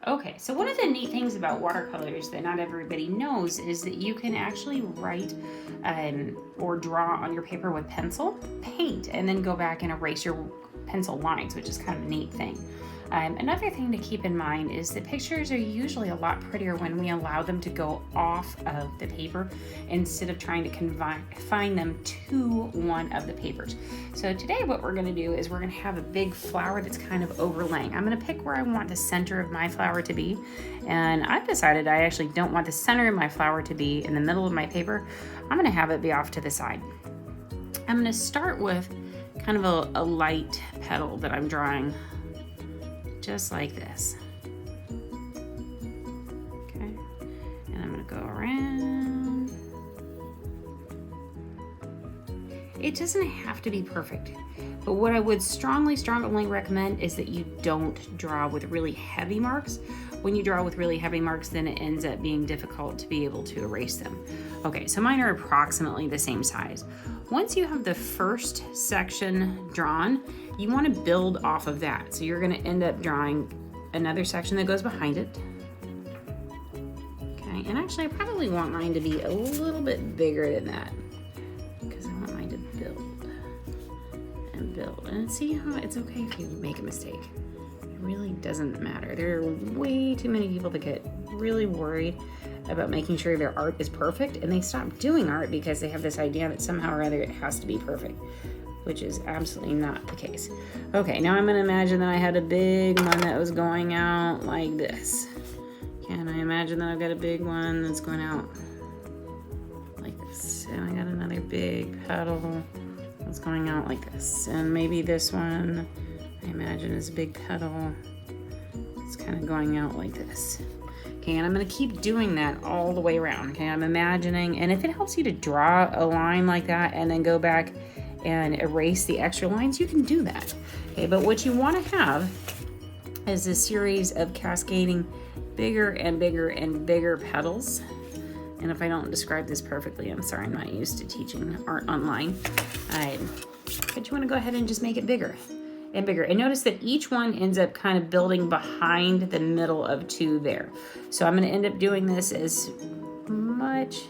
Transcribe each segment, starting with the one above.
Okay, so one of the neat things about watercolors that not everybody knows is that you can actually write or draw on your paper with pencil, paint, and then go back and erase your pencil lines, which is kind of a neat thing. Another thing to keep in mind is that pictures are usually a lot prettier when we allow them to go off of the paper instead of trying to confine them to one of the papers. So today what we're going to do is we're going to have a big flower that's kind of overlaying. I'm going to pick where I want the center of my flower to be, and I've decided I actually don't want the center of my flower to be in the middle of my paper. I'm going to have it be off to the side. I'm going to start with kind of a light petal that I'm drawing just like this. Okay, and I'm gonna go around. It doesn't have to be perfect, but what I would strongly recommend is that you don't draw with really heavy marks. When you draw with really heavy marks, then it ends up being difficult to be able to erase them. Okay, so mine are approximately the same size. Once you have the first section drawn, you want to build off of that. So you're going to end up drawing another section that goes behind it. Okay, and actually I probably want mine to be a little bit bigger than that because I want mine to build and build. And see how it's okay if you make a mistake. It really doesn't matter. There are way too many people that get really worried about making sure their art is perfect, and they stop doing art because they have this idea that somehow or other it has to be perfect, which is absolutely not the case. Okay, now I'm gonna imagine that I had a big one that was going out like this. Can I imagine that I've got a big one that's going out like this? And I got another big petal that's going out like this. And maybe this one, I imagine, is a big petal. It's kind of going out like this. Okay, and I'm going to keep doing that all the way around. Okay, I'm imagining, and if it helps you to draw a line like that and then go back and erase the extra lines, you can do that. Okay, but what you want to have is a series of cascading bigger and bigger and bigger petals. And if I don't describe this perfectly, I'm sorry, I'm not used to teaching art online. But you want to go ahead and just make it bigger and bigger. And notice that each one ends up kind of building behind the middle of two there. So I'm going to end up doing this as much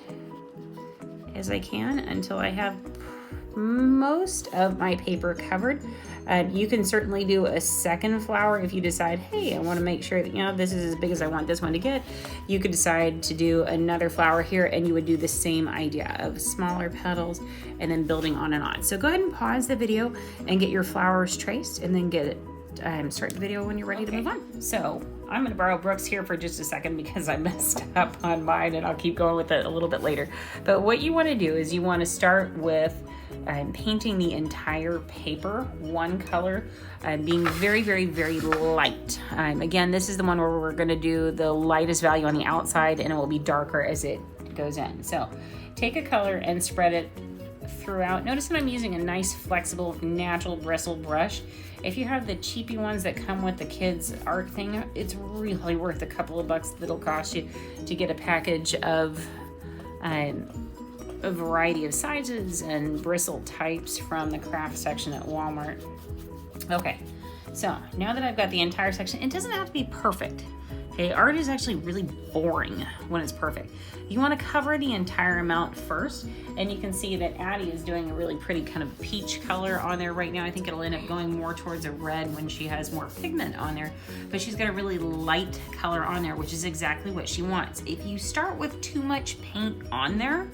as I can until I have most of my paper covered. You can certainly do a second flower if you decide, hey, I want to make sure that, you know, this is as big as I want this one to get. You could decide to do another flower here, and you would do the same idea of smaller petals and then building on and on. So go ahead and pause the video and get your flowers traced, and then get it start the video when you're ready to move on. So I'm going to borrow Brooks here for just a second because I messed up on mine, and I'll keep going with it a little bit later. But what you want to do is you want to start with painting the entire paper one color, being very, very, very light. Again, this is the one where we're going to do the lightest value on the outside, and it will be darker as it goes in. So take a color and spread it throughout. Notice that I'm using a nice, flexible, natural bristle brush. If you have the cheapy ones that come with the kids' art thing, it's really worth a couple of bucks that it'll cost you to get a package of a variety of sizes and bristle types from the craft section at Walmart. Okay, so now that I've got the entire section, it doesn't have to be perfect. Okay, art is actually really boring when it's perfect. You want to cover the entire amount first, and you can see that Addie is doing a really pretty kind of peach color on there right now. I think it'll end up going more towards a red when she has more pigment on there, but she's got a really light color on there, which is exactly what she wants. If you start with too much paint on there,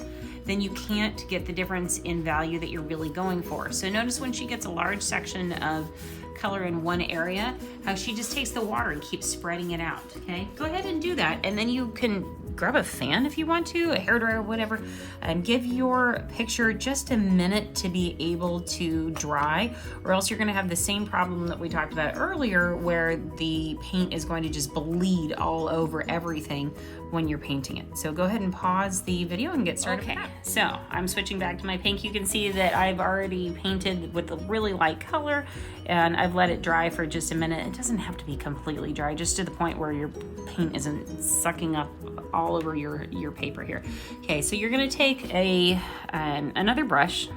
then you can't get the difference in value that you're really going for. So notice when she gets a large section of color in one area, how she just takes the water and keeps spreading it out, okay? Go ahead and do that, and then you can grab a fan if you want to, a hairdryer, whatever, and give your picture just a minute to be able to dry, or else you're gonna have the same problem that we talked about earlier where the paint is going to just bleed all over everything when you're painting it. So go ahead and pause the video and get started. Okay, so I'm switching back to my pink. You can see that I've already painted with a really light color, and I've let it dry for just a minute. It doesn't have to be completely dry, just to the point where your paint isn't sucking up all over your paper here. Okay, so you're gonna take another brush,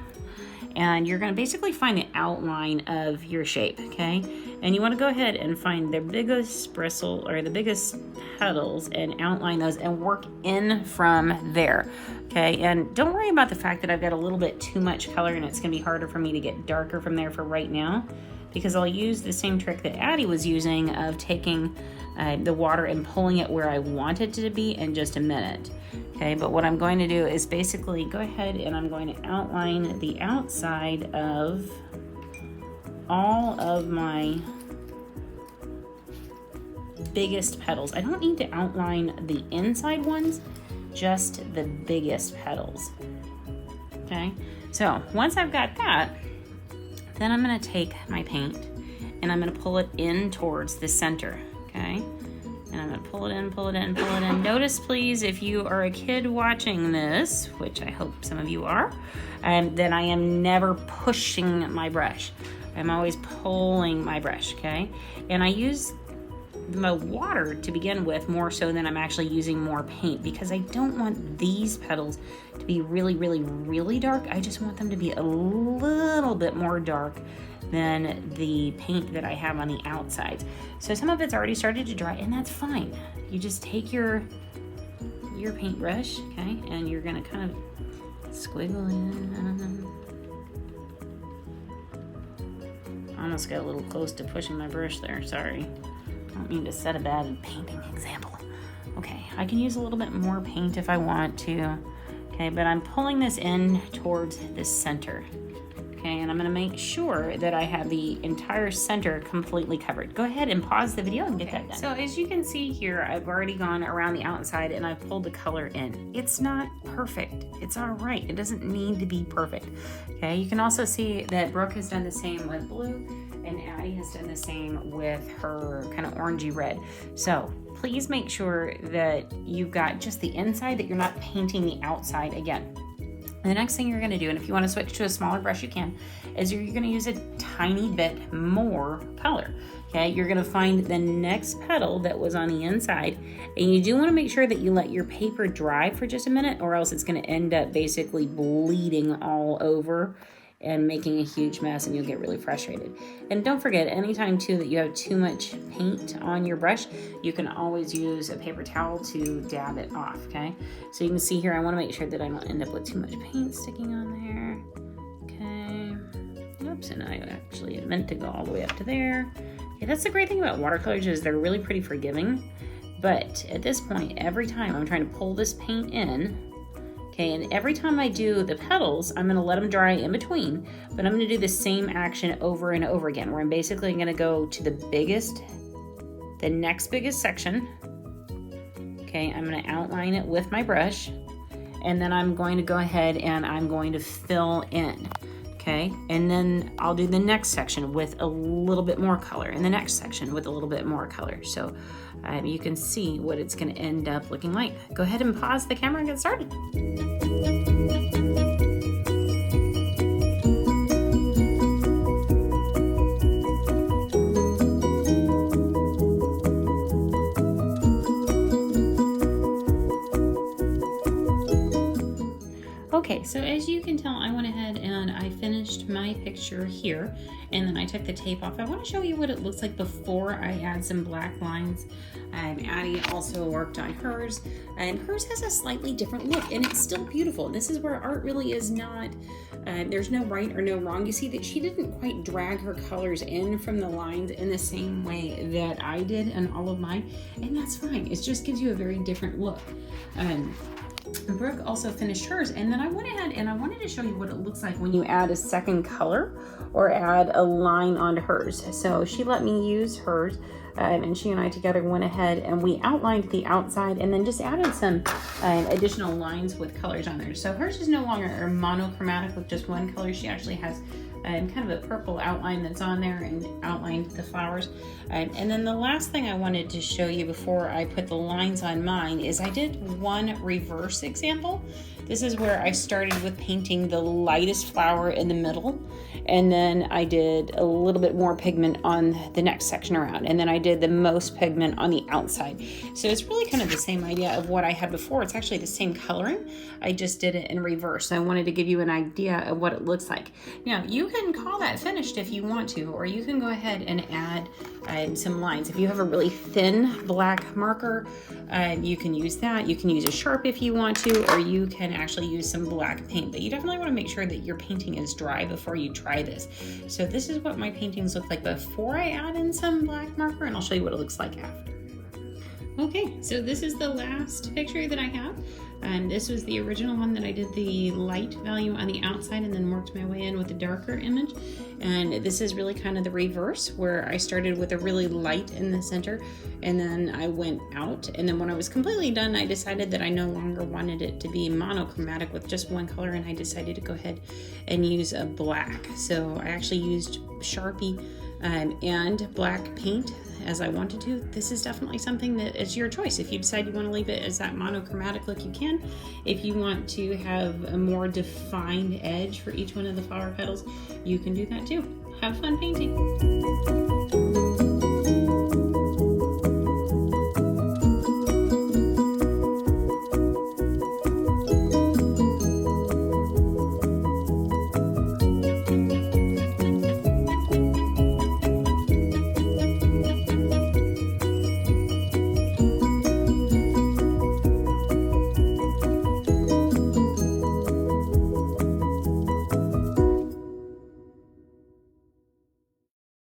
and you're gonna basically find the outline of your shape, okay? And you want to go ahead and find the biggest bristle or the biggest petals and outline those and work in from there. Okay, and don't worry about the fact that I've got a little bit too much color and it's going to be harder for me to get darker from there for right now, because I'll use the same trick that Addie was using of taking the water and pulling it where I want it to be in just a minute. Okay, but what I'm going to do is basically go ahead and I'm going to outline the outside of all of my biggest petals. I don't need to outline the inside ones, just the biggest petals. Okay, so once I've got that, then I'm going to take my paint and I'm going to pull it in towards the center. Okay, and I'm going to pull it in, pull it in, pull it in. Notice, please, if you are a kid watching this, which I hope some of you are, then I am never pushing my brush. I'm always pulling my brush, okay? And I use the water to begin with more so than I'm actually using more paint, because I don't want these petals to be really, really, really dark. I just want them to be a little bit more dark than the paint that I have on the outside. So some of it's already started to dry, and that's fine. You just take your paintbrush, okay, and you're gonna kind of squiggle in. I almost got a little close to pushing my brush there, sorry. I don't mean to set a bad painting example. Okay, I can use a little bit more paint if I want to. Okay, but I'm pulling this in towards the center. Okay, and I'm gonna make sure that I have the entire center completely covered. Go ahead and pause the video and get that done. So as you can see here, I've already gone around the outside and I've pulled the color in. It's not perfect, it's all right. It doesn't need to be perfect. Okay, you can also see that Brooke has done the same with blue and Addie has done the same with her kind of orangey red. So please make sure that you've got just the inside, that you're not painting the outside again. And the next thing you're gonna do, and if you wanna switch to a smaller brush, you can, is you're gonna use a tiny bit more color. Okay, you're gonna find the next petal that was on the inside, and you do wanna make sure that you let your paper dry for just a minute, or else it's gonna end up basically bleeding all over and making a huge mess, and you'll get really frustrated. And don't forget, anytime too that you have too much paint on your brush, you can always use a paper towel to dab it off, okay? So you can see here, I wanna make sure that I don't end up with too much paint sticking on there. Okay, oops, and I actually meant to go all the way up to there. Okay, that's the great thing about watercolors, is they're really pretty forgiving. But at this point, every time I'm trying to pull this paint in, okay, and every time I do the petals, I'm gonna let them dry in between, but I'm gonna do the same action over and over again, where I'm basically gonna go to the next biggest section. Okay, I'm gonna outline it with my brush, and then I'm going to go ahead and I'm going to fill in. Okay, and then I'll do the next section with a little bit more color, and the next section with a little bit more color. So you can see what it's gonna end up looking like. Go ahead and pause the camera and get started. Okay, so as you can tell, I went ahead and I finished my picture here, and then I took the tape off. I want to show you what it looks like before I add some black lines. Addie also worked on hers, and hers has a slightly different look, and it's still beautiful. This is where art really is not, there's no right or no wrong. You see that she didn't quite drag her colors in from the lines in the same way that I did in all of mine, and that's fine. It just gives you a very different look. Brooke also finished hers, and then I went ahead and I wanted to show you what it looks like when you add a second color or add a line onto hers. So she let me use hers, and she and I together went ahead and we outlined the outside and then just added some additional lines with colors on there. So hers is no longer monochromatic with just one color. She actually has kind of a purple outline that's on there and outlined the flowers. And then the last thing I wanted to show you before I put the lines on mine is I did one reverse example. This is where I started with painting the lightest flower in the middle, and then I did a little bit more pigment on the next section around, and then I did the most pigment on the outside. So it's really kind of the same idea of what I had before. It's actually the same coloring. I just did it in reverse. So I wanted to give you an idea of what it looks like. Now you can call that finished if you want to, or you can go ahead and add some lines. If you have a really thin black marker, you can use that. You can use a sharp if you want to, or you can actually use some black paint, but you definitely want to make sure that your painting is dry before you try this. So this is what my paintings look like before I add in some black marker, and I'll show you what it looks like after. Okay, so this is the last picture that I have. And this was the original one that I did the light value on the outside and then worked my way in with the darker image. And this is really kind of the reverse, where I started with a really light in the center and then I went out. And then when I was completely done, I decided that I no longer wanted it to be monochromatic with just one color, and I decided to go ahead and use a black. So I actually used Sharpie and black paint as I wanted to. This is definitely something that is your choice. If you decide you want to leave it as that monochromatic look, you can. If you want to have a more defined edge for each one of the flower petals, you can do that too. Have fun painting.